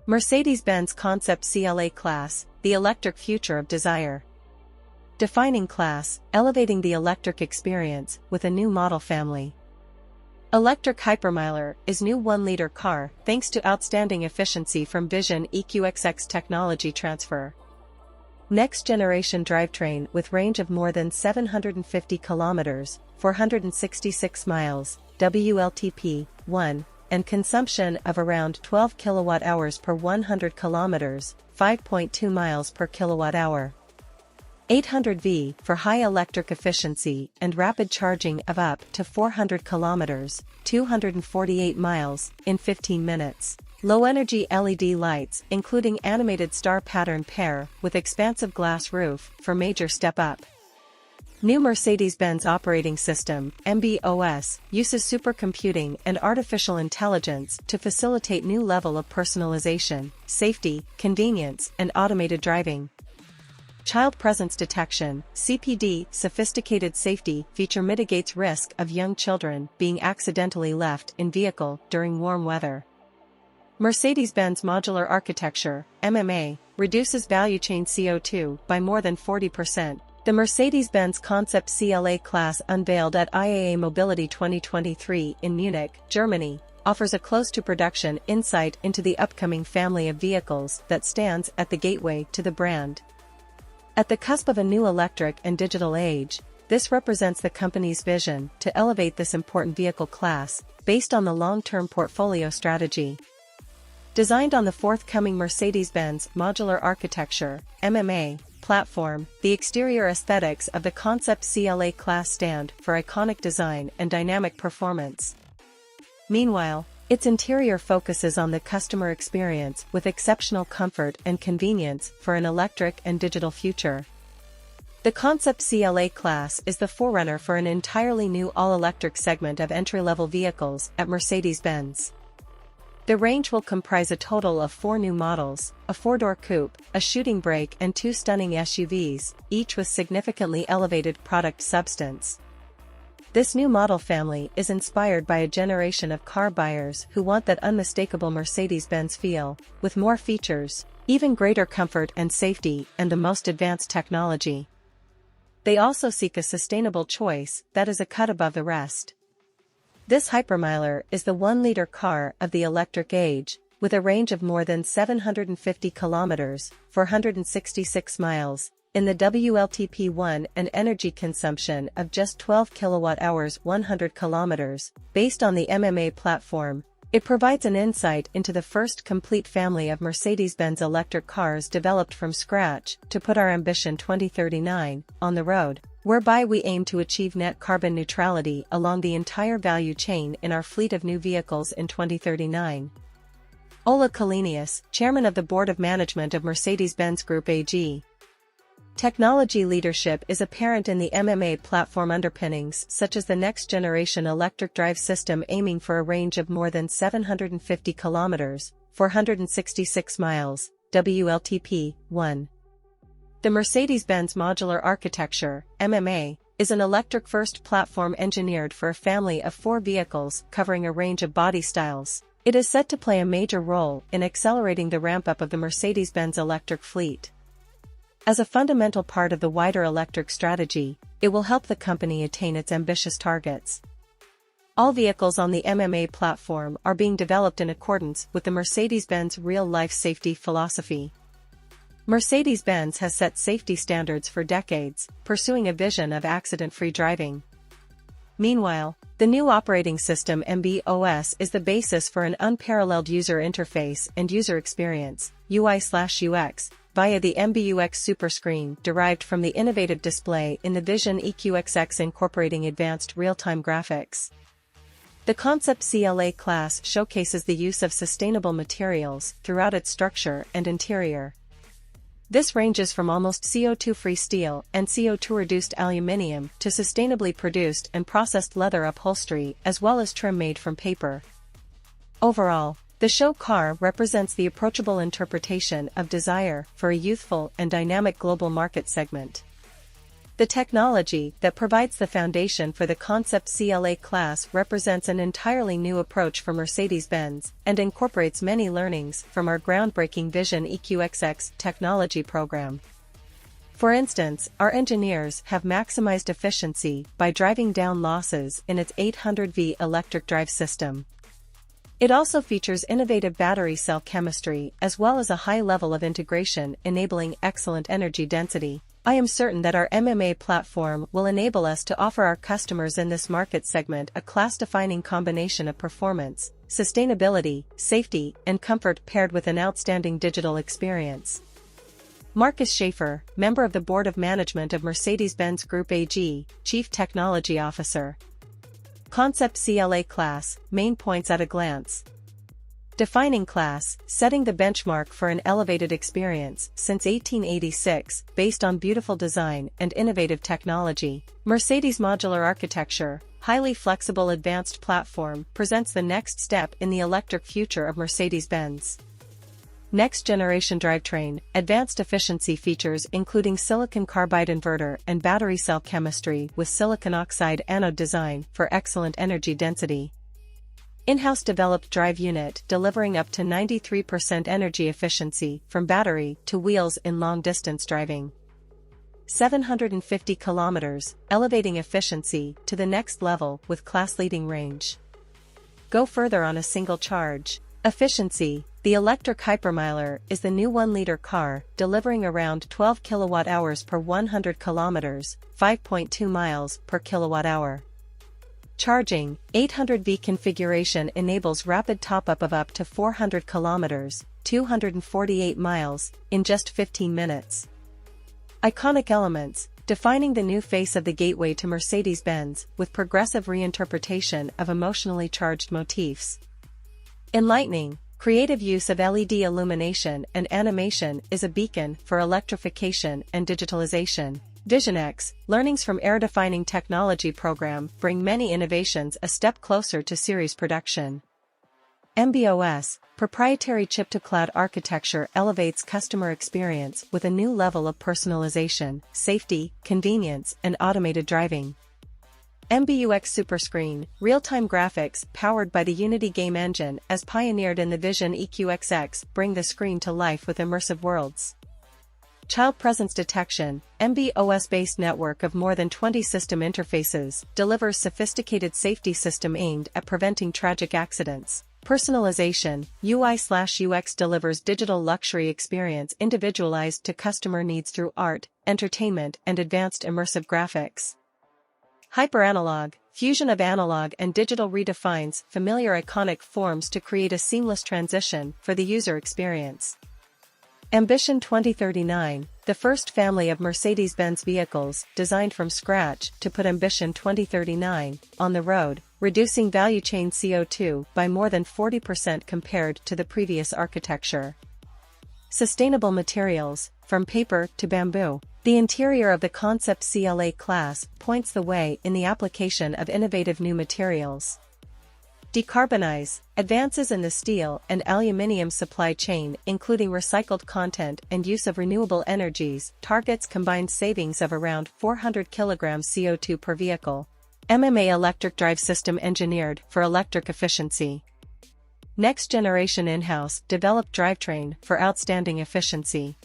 Mercedes-Benz Concept CLA Class, the electric future of desire. Defining class, elevating the electric experience with a new model family. Electric Hypermiler is new 1-liter car thanks to outstanding efficiency from Vision EQXX technology transfer. Next-generation drivetrain with range of more than 750 kilometers, 466 miles, WLTP, 1, and consumption of around 12 kilowatt-hours per 100 kilometers, 5.2 miles per kilowatt-hour. 800V for high electric efficiency and rapid charging of up to 400 kilometers, 248 miles, in 15 minutes. Low-energy LED lights including animated star pattern pair with expansive glass roof for major step-up. New Mercedes-Benz operating system, MB.OS, uses supercomputing and artificial intelligence to facilitate new level of personalization, safety, convenience, and automated driving. Child presence detection, CPD, sophisticated safety feature mitigates risk of young children being accidentally left in vehicle during warm weather. Mercedes-Benz modular architecture, MMA, reduces value chain CO2 by more than 40%. The Mercedes-Benz Concept CLA class unveiled at IAA Mobility 2023 in Munich, Germany, offers a close-to-production insight into the upcoming family of vehicles that stands at the gateway to the brand. At the cusp of a new electric and digital age, this represents the company's vision to elevate this important vehicle class, based on the long-term portfolio strategy. Designed on the forthcoming Mercedes-Benz modular architecture, MMA, platform, the exterior aesthetics of the Concept CLA class stand for iconic design and dynamic performance. Meanwhile, its interior focuses on the customer experience with exceptional comfort and convenience for an electric and digital future. The Concept CLA class is the forerunner for an entirely new all-electric segment of entry-level vehicles at Mercedes-Benz. The range will comprise a total of 4 new models, a 4-door coupe, a shooting brake and 2 stunning SUVs, each with significantly elevated product substance. This new model family is inspired by a generation of car buyers who want that unmistakable Mercedes-Benz feel, with more features, even greater comfort and safety, and the most advanced technology. They also seek a sustainable choice that is a cut above the rest. This Hypermiler is the 1-liter car of the electric age, with a range of more than 750 kilometers, 466 miles, in the WLTP1 and energy consumption of just 12 kilowatt-hours 100 kilometers. Based on the MMA platform, it provides an insight into the first complete family of Mercedes-Benz electric cars developed from scratch to put our ambition 2039 on the road, whereby we aim to achieve net carbon neutrality along the entire value chain in our fleet of new vehicles in 2039. Ola Kalenius, chairman of the board of management of Mercedes-Benz Group AG. Technology leadership is apparent in the MMA platform underpinnings such as the next-generation electric drive system aiming for a range of more than 750 kilometers, 466 miles, WLTP, 1. The Mercedes-Benz modular architecture, MMA, is an electric-first platform engineered for a family of 4 vehicles covering a range of body styles. It is set to play a major role in accelerating the ramp-up of the Mercedes-Benz electric fleet. As a fundamental part of the wider electric strategy, it will help the company attain its ambitious targets. All vehicles on the MMA platform are being developed in accordance with the Mercedes-Benz real-life safety philosophy. Mercedes-Benz has set safety standards for decades, pursuing a vision of accident-free driving. Meanwhile, the new operating system MB.OS is the basis for an unparalleled user interface and user experience, UI/UX, via the MBUX superscreen derived from the innovative display in the Vision EQXX incorporating advanced real-time graphics. The Concept CLA class showcases the use of sustainable materials throughout its structure and interior. This ranges from almost CO2-free steel and CO2-reduced aluminium to sustainably produced and processed leather upholstery as well as trim made from paper. Overall, the show car represents the approachable interpretation of desire for a youthful and dynamic global market segment. The technology that provides the foundation for the Concept CLA class represents an entirely new approach for Mercedes-Benz and incorporates many learnings from our groundbreaking Vision EQXX technology program. For instance, our engineers have maximized efficiency by driving down losses in its 800V electric drive system. It also features innovative battery cell chemistry as well as a high level of integration enabling excellent energy density. I am certain that our MMA platform will enable us to offer our customers in this market segment a class-defining combination of performance, sustainability, safety, and comfort paired with an outstanding digital experience. Markus Schaefer, member of the Board of Management of Mercedes-Benz Group AG, Chief Technology Officer. Concept CLA class, main points at a glance. Defining class, setting the benchmark for an elevated experience since 1886, based on beautiful design and innovative technology. Mercedes modular architecture, highly flexible advanced platform, presents the next step in the electric future of Mercedes-Benz. Next generation drivetrain, advanced efficiency features including silicon carbide inverter and battery cell chemistry with silicon oxide anode design for excellent energy density. In-house developed drive unit delivering up to 93% energy efficiency from battery to wheels in long-distance driving. 750 kilometers, elevating efficiency to the next level with class-leading range. Go further on a single charge. Efficiency, the electric hypermiler is the new 1-liter car delivering around 12 kilowatt-hours per 100 kilometers, 5.2 miles per kilowatt-hour. Charging, 800V configuration enables rapid top-up of up to 400 kilometers, 248 miles, in just 15 minutes. Iconic elements, defining the new face of the gateway to Mercedes-Benz with progressive reinterpretation of emotionally charged motifs. Enlightening, creative use of LED illumination and animation is a beacon for electrification and digitalization. VisionX, learnings from air-defining technology program bring many innovations a step closer to series production. MBOS, proprietary chip-to-cloud architecture elevates customer experience with a new level of personalization, safety, convenience, and automated driving. MBUX Superscreen, real-time graphics powered by the Unity game engine as pioneered in the Vision EQXX bring the screen to life with immersive worlds. Child presence detection, MBOS-based network of more than 20 system interfaces, delivers sophisticated safety system aimed at preventing tragic accidents. Personalization, UI/UX delivers digital luxury experience individualized to customer needs through art, entertainment, and advanced immersive graphics. Hyperanalog, fusion of analog and digital redefines familiar iconic forms to create a seamless transition for the user experience. Ambition 2039, the first family of Mercedes-Benz vehicles designed from scratch to put Ambition 2039 on the road, reducing value chain CO2 by more than 40% compared to the previous architecture. Sustainable materials, from paper to bamboo. The interior of the Concept CLA class points the way in the application of innovative new materials. Decarbonize, advances in the steel and aluminium supply chain including recycled content and use of renewable energies targets combined savings of around 400 kg CO2 per vehicle. MMA electric drive system engineered for electric efficiency. Next generation in-house developed drivetrain for outstanding efficiency.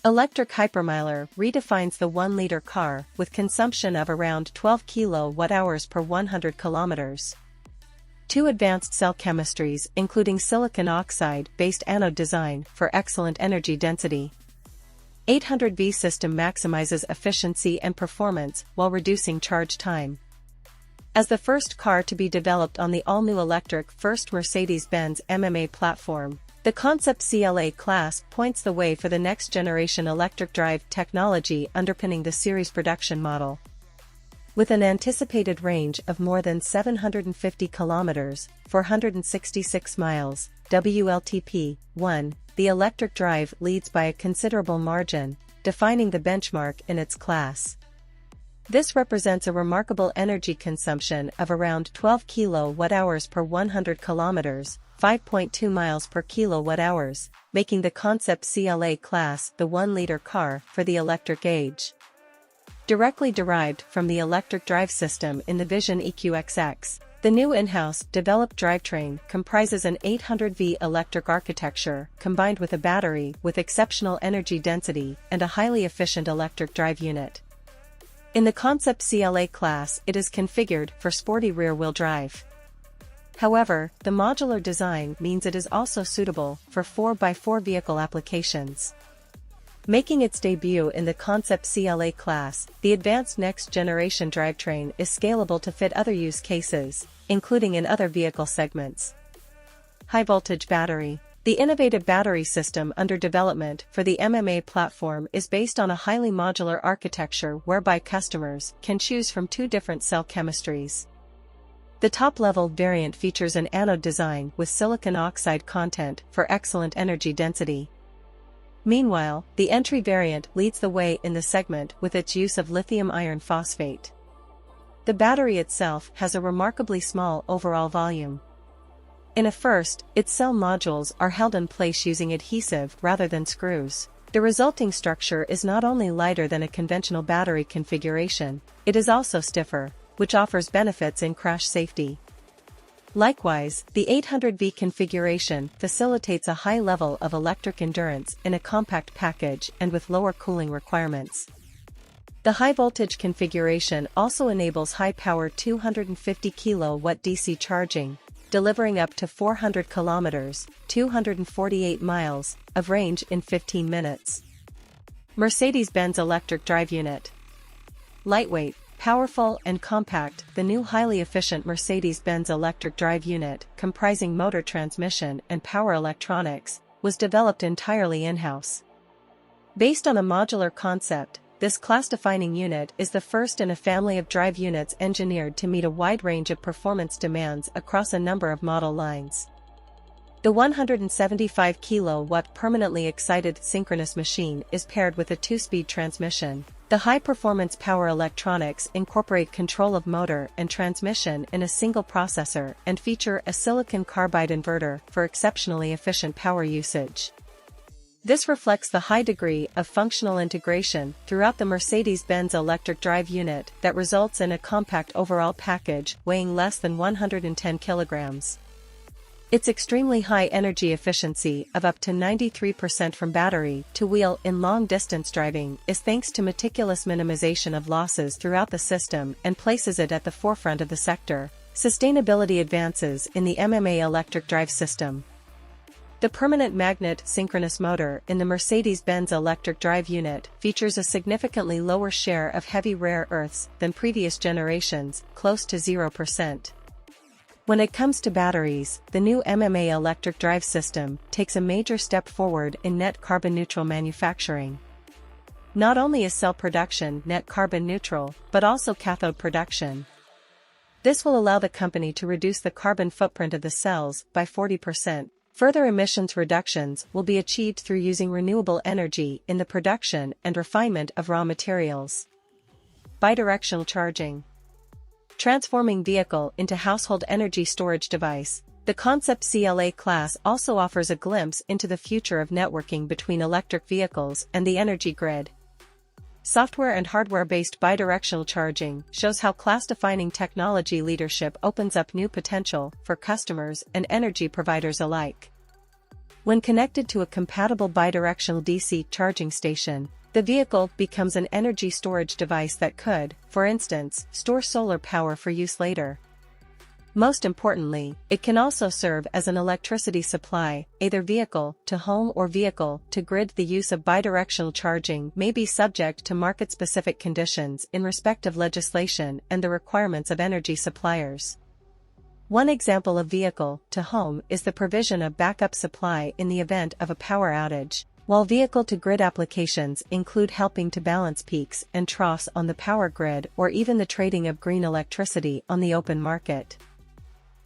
Electric hypermiler redefines the 1-liter car with consumption of around 12 kilowatt-hours per 100 kilometers. 2 advanced cell chemistries including silicon oxide-based anode design for excellent energy density. 800V system maximizes efficiency and performance while reducing charge time. As the first car to be developed on the all-new electric first Mercedes-Benz MMA platform, the Concept CLA class points the way for the next generation electric drive technology underpinning the series production model. With an anticipated range of more than 750 kilometers, 466 miles, WLTP-1, the electric drive leads by a considerable margin, defining the benchmark in its class. This represents a remarkable energy consumption of around 12 kilowatt-hours per 100 kilometers, 5.2 miles per kilowatt-hours, making the Concept CLA class the 1-liter car for the electric age. Directly derived from the electric drive system in the Vision EQXX, the new in-house developed drivetrain comprises an 800V electric architecture combined with a battery with exceptional energy density and a highly efficient electric drive unit. In the Concept CLA class, it is configured for sporty rear-wheel drive. However, the modular design means it is also suitable for 4x4 vehicle applications. Making its debut in the Concept CLA class, the advanced next-generation drivetrain is scalable to fit other use cases, including in other vehicle segments. High-voltage battery. The innovative battery system under development for the MMA platform is based on a highly modular architecture whereby customers can choose from two different cell chemistries. The top-level variant features an anode design with silicon oxide content for excellent energy density. Meanwhile, the entry variant leads the way in the segment with its use of lithium iron phosphate. The battery itself has a remarkably small overall volume. In a first, its cell modules are held in place using adhesive rather than screws. The resulting structure is not only lighter than a conventional battery configuration, it is also stiffer, which offers benefits in crash safety. Likewise, the 800V configuration facilitates a high level of electric endurance in a compact package and with lower cooling requirements. The high-voltage configuration also enables high-power 250 kW DC charging, delivering up to 400 kilometers, 248 miles, of range in 15 minutes. Mercedes-Benz electric drive unit. Lightweight, powerful and compact, the new highly efficient Mercedes-Benz electric drive unit, comprising motor transmission and power electronics, was developed entirely in-house. Based on a modular concept, this class-defining unit is the first in a family of drive units engineered to meet a wide range of performance demands across a number of model lines. The 175 kW permanently excited synchronous machine is paired with a 2-speed transmission. The high-performance power electronics incorporate control of motor and transmission in a single processor and feature a silicon carbide inverter for exceptionally efficient power usage. This reflects the high degree of functional integration throughout the Mercedes-Benz electric drive unit that results in a compact overall package weighing less than 110 kilograms. Its extremely high energy efficiency of up to 93% from battery to wheel in long-distance driving is thanks to meticulous minimization of losses throughout the system and places it at the forefront of the sector. Sustainability advances in the MMA electric drive system. The permanent magnet synchronous motor in the Mercedes-Benz electric drive unit features a significantly lower share of heavy rare earths than previous generations, close to 0%. When it comes to batteries, the new MMA electric drive system takes a major step forward in net carbon neutral manufacturing. Not only is cell production net carbon neutral, but also cathode production. This will allow the company to reduce the carbon footprint of the cells by 40%. Further emissions reductions will be achieved through using renewable energy in the production and refinement of raw materials. Bidirectional charging. Transforming vehicle into household energy storage device. The Concept CLA class also offers a glimpse into the future of networking between electric vehicles and the energy grid. Software and hardware-based bidirectional charging shows how class-defining technology leadership opens up new potential for customers and energy providers alike. When connected to a compatible bidirectional DC charging station, the vehicle becomes an energy storage device that could, for instance, store solar power for use later. Most importantly, it can also serve as an electricity supply, either vehicle to home or vehicle to grid. The use of bidirectional charging may be subject to market-specific conditions in respect of legislation and the requirements of energy suppliers. One example of vehicle to home is the provision of backup supply in the event of a power outage, while vehicle-to-grid applications include helping to balance peaks and troughs on the power grid or even the trading of green electricity on the open market.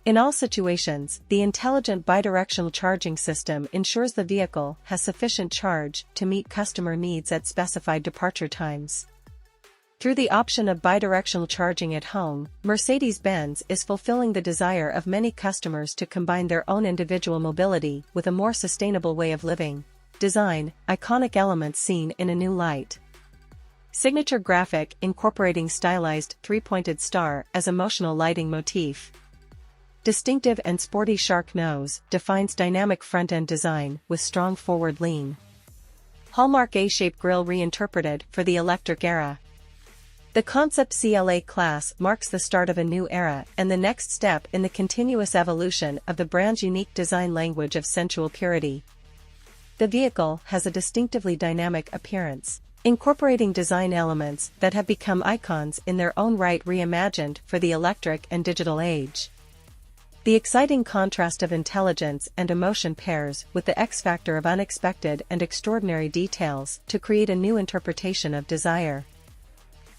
In all situations, the intelligent bidirectional charging system ensures the vehicle has sufficient charge to meet customer needs at specified departure times. Through the option of bidirectional charging at home, Mercedes-Benz is fulfilling the desire of many customers to combine their own individual mobility with a more sustainable way of living. Design, iconic elements seen in a new light. Signature graphic incorporating stylized three-pointed star as emotional lighting motif. Distinctive and sporty shark nose defines dynamic front-end design with strong forward lean. Hallmark A-shaped grille reinterpreted for the electric era. The concept CLA class marks the start of a new era and the next step in the continuous evolution of the brand's unique design language of sensual purity. The vehicle has a distinctively dynamic appearance, incorporating design elements that have become icons in their own right reimagined for the electric and digital age. The exciting contrast of intelligence and emotion pairs with the X-factor of unexpected and extraordinary details to create a new interpretation of desire.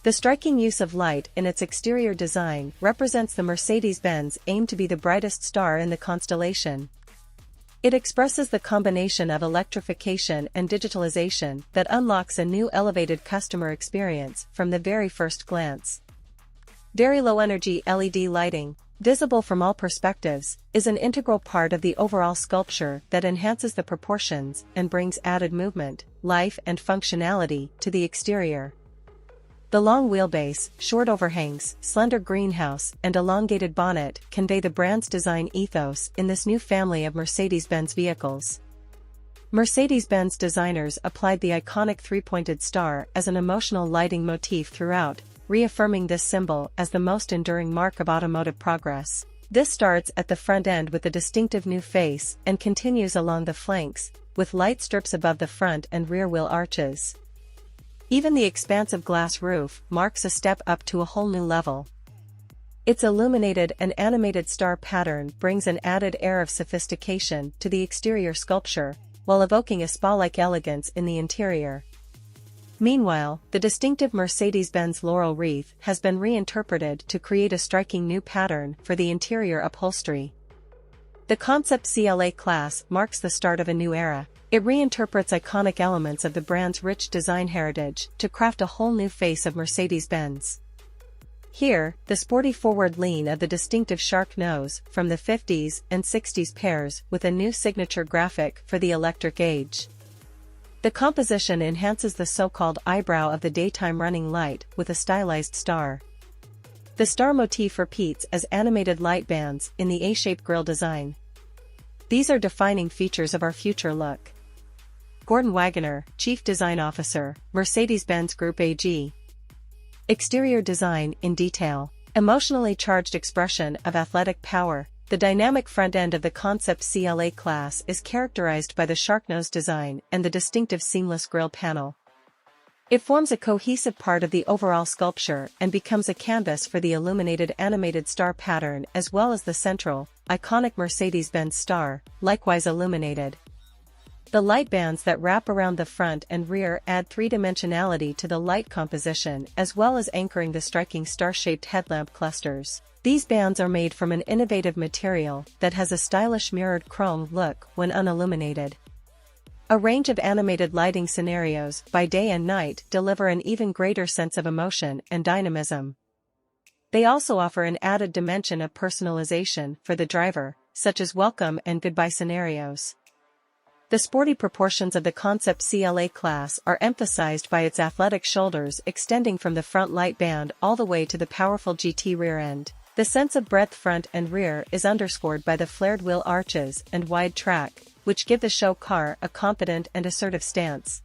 The striking use of light in its exterior design represents the Mercedes-Benz aim to be the brightest star in the constellation. It expresses the combination of electrification and digitalization that unlocks a new elevated customer experience from the very first glance. Very low-energy LED lighting, visible from all perspectives, is an integral part of the overall sculpture that enhances the proportions and brings added movement, life and functionality to the exterior. The long wheelbase, short overhangs, slender greenhouse, and elongated bonnet convey the brand's design ethos in this new family of Mercedes-Benz vehicles. Mercedes-Benz designers applied the iconic three-pointed star as an emotional lighting motif throughout, reaffirming this symbol as the most enduring mark of automotive progress. This starts at the front end with a distinctive new face and continues along the flanks, with light strips above the front and rear wheel arches. Even the expansive glass roof marks a step up to a whole new level. Its illuminated and animated star pattern brings an added air of sophistication to the exterior sculpture, while evoking a spa-like elegance in the interior. Meanwhile, the distinctive Mercedes-Benz laurel wreath has been reinterpreted to create a striking new pattern for the interior upholstery. The concept CLA class marks the start of a new era. It reinterprets iconic elements of the brand's rich design heritage to craft a whole new face of Mercedes-Benz. Here, the sporty forward lean of the distinctive shark nose from the 50s and 60s pairs with a new signature graphic for the electric age. The composition enhances the so-called eyebrow of the daytime running light with a stylized star. The star motif repeats as animated light bands in the A-shaped grille design. These are defining features of our future look. Gordon Wagoner, Chief Design Officer, Mercedes-Benz Group AG. Exterior design in detail. Emotionally charged expression of athletic power. The dynamic front end of the concept CLA class is characterized by the shark nose design and the distinctive seamless grille panel. It forms a cohesive part of the overall sculpture and becomes a canvas for the illuminated animated star pattern as well as the central, iconic Mercedes-Benz star, likewise illuminated. The light bands that wrap around the front and rear add three-dimensionality to the light composition as well as anchoring the striking star-shaped headlamp clusters. These bands are made from an innovative material that has a stylish mirrored chrome look when unilluminated. A range of animated lighting scenarios by day and night deliver an even greater sense of emotion and dynamism. They also offer an added dimension of personalization for the driver, such as welcome and goodbye scenarios. The sporty proportions of the concept CLA class are emphasized by its athletic shoulders extending from the front light band all the way to the powerful GT rear end. The sense of breadth front and rear is underscored by the flared wheel arches and wide track, which give the show car a confident and assertive stance.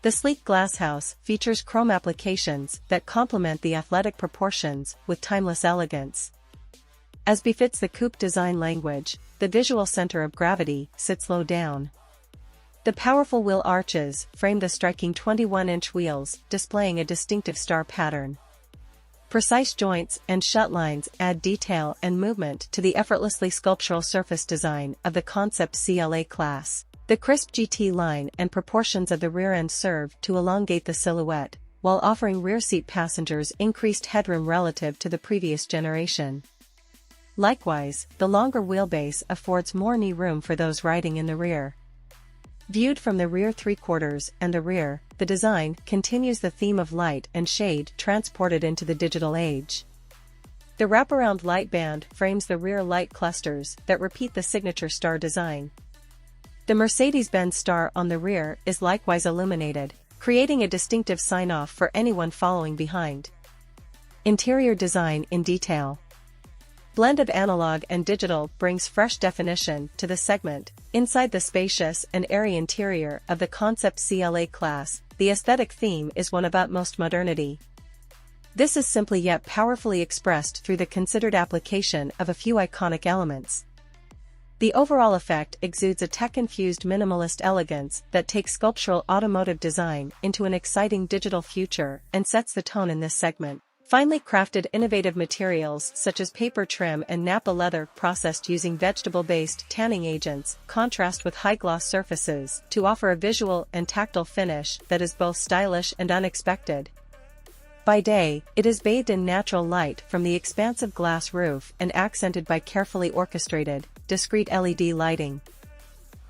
The sleek glasshouse features chrome applications that complement the athletic proportions with timeless elegance. As befits the coupe design language, the visual center of gravity sits low down. The powerful wheel arches frame the striking 21-inch wheels, displaying a distinctive star pattern. Precise joints and shut lines add detail and movement to the effortlessly sculptural surface design of the concept CLA class. The crisp GT line and proportions of the rear end serve to elongate the silhouette, while offering rear seat passengers increased headroom relative to the previous generation. Likewise, the longer wheelbase affords more knee room for those riding in the rear. Viewed from the rear three-quarters and the rear, the design continues the theme of light and shade transported into the digital age. The wraparound light band frames the rear light clusters that repeat the signature star design. The Mercedes-Benz star on the rear is likewise illuminated. creating a distinctive sign-off for anyone following behind. Interior design in detail. Blend of analog and digital brings fresh definition to the segment. Inside the spacious and airy interior of the Concept CLA class, the aesthetic theme is one of utmost modernity. This is simply yet powerfully expressed through the considered application of a few iconic elements. The overall effect exudes a tech-infused minimalist elegance that takes sculptural automotive design into an exciting digital future and sets the tone in this segment. Finely crafted innovative materials such as paper trim and Napa leather processed using vegetable-based tanning agents contrast with high-gloss surfaces to offer a visual and tactile finish that is both stylish and unexpected. By day, it is bathed in natural light from the expansive glass roof and accented by carefully orchestrated, discrete LED lighting.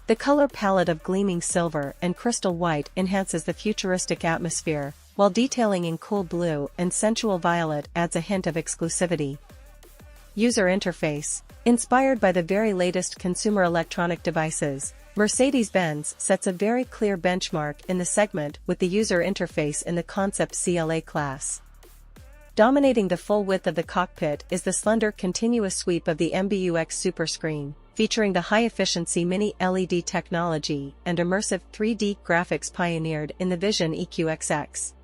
The color palette of gleaming silver and crystal white enhances the futuristic atmosphere, while detailing in cool blue and sensual violet adds a hint of exclusivity. User interface. Inspired by the very latest consumer electronic devices, Mercedes-Benz sets a very clear benchmark in the segment with the user interface in the Concept CLA class. Dominating the full width of the cockpit is the slender continuous sweep of the MBUX Superscreen, featuring the high-efficiency mini LED technology and immersive 3D graphics pioneered in the Vision EQXX.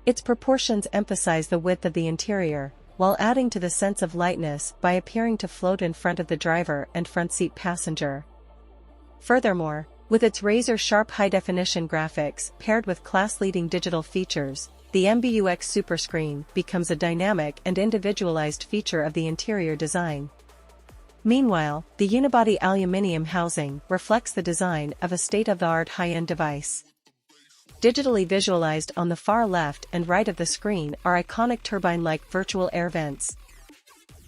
Its proportions emphasize the width of the interior, while adding to the sense of lightness by appearing to float in front of the driver and front seat passenger. Furthermore, with its razor-sharp high-definition graphics paired with class-leading digital features, the MBUX Superscreen becomes a dynamic and individualized feature of the interior design. Meanwhile, the unibody aluminum housing reflects the design of a state-of-the-art high-end device. Digitally visualized on the far left and right of the screen are iconic turbine-like virtual air vents.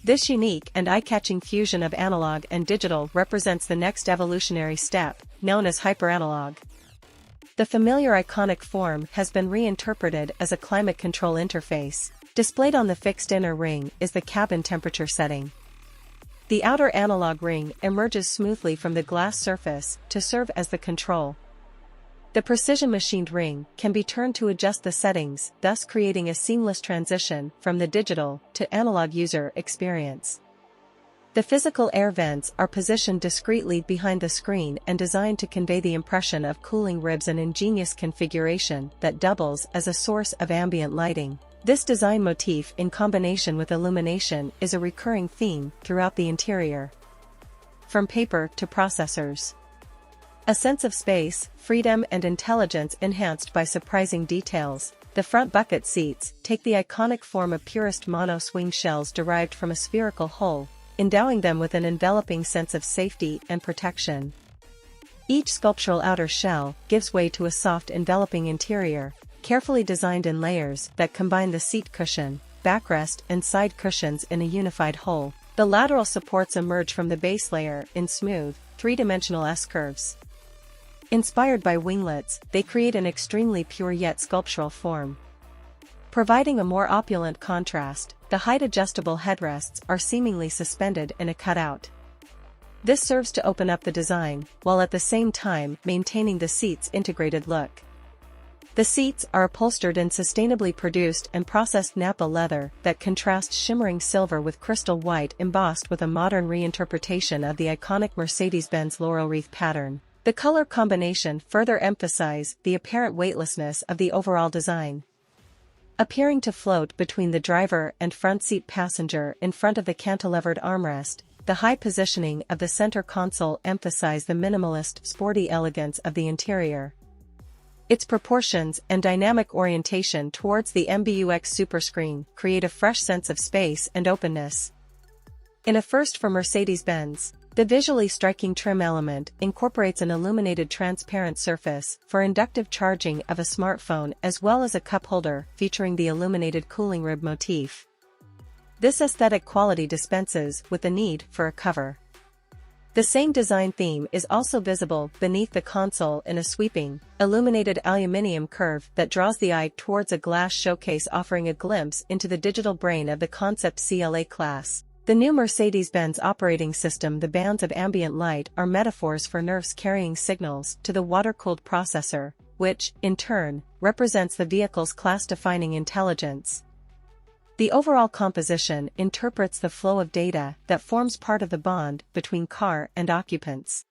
This unique and eye-catching fusion of analog and digital represents the next evolutionary step, known as hyperanalog. The familiar iconic form has been reinterpreted as a climate control interface. Displayed on the fixed inner ring is the cabin temperature setting. The outer analog ring emerges smoothly from the glass surface to serve as the control. The precision-machined ring can be turned to adjust the settings, thus creating a seamless transition from the digital to analog user experience. The physical air vents are positioned discreetly behind the screen and designed to convey the impression of cooling ribs, an ingenious configuration that doubles as a source of ambient lighting. This design motif in combination with illumination is a recurring theme throughout the interior. From paper to processors. A sense of space, freedom and intelligence enhanced by surprising details. The front bucket seats take the iconic form of purest mono swing shells derived from a spherical hull, endowing them with an enveloping sense of safety and protection. Each sculptural outer shell gives way to a soft enveloping interior, carefully designed in layers that combine the seat cushion, backrest and side cushions in a unified whole. The lateral supports emerge from the base layer in smooth, three-dimensional S-curves. Inspired by winglets, they create an extremely pure yet sculptural form. Providing a more opulent contrast, the height-adjustable headrests are seemingly suspended in a cutout. This serves to open up the design, while at the same time maintaining the seat's integrated look. The seats are upholstered in sustainably produced and processed Napa leather that contrasts shimmering silver with crystal white, embossed with a modern reinterpretation of the iconic Mercedes-Benz laurel wreath pattern. The color combination further emphasizes the apparent weightlessness of the overall design. Appearing to float between the driver and front seat passenger in front of the cantilevered armrest, the high positioning of the center console emphasize the minimalist, sporty elegance of the interior. Its proportions and dynamic orientation towards the MBUX Superscreen create a fresh sense of space and openness. In a first for Mercedes-Benz, the visually striking trim element incorporates an illuminated transparent surface for inductive charging of a smartphone, as well as a cup holder featuring the illuminated cooling rib motif. This aesthetic quality dispenses with the need for a cover. The same design theme is also visible beneath the console in a sweeping, illuminated aluminum curve that draws the eye towards a glass showcase, offering a glimpse into the digital brain of the Concept CLA class. The new Mercedes-Benz operating system. The bands of ambient light are metaphors for nerves carrying signals to the water-cooled processor, which, in turn, represents the vehicle's class-defining intelligence. The overall composition interprets the flow of data that forms part of the bond between car and occupants.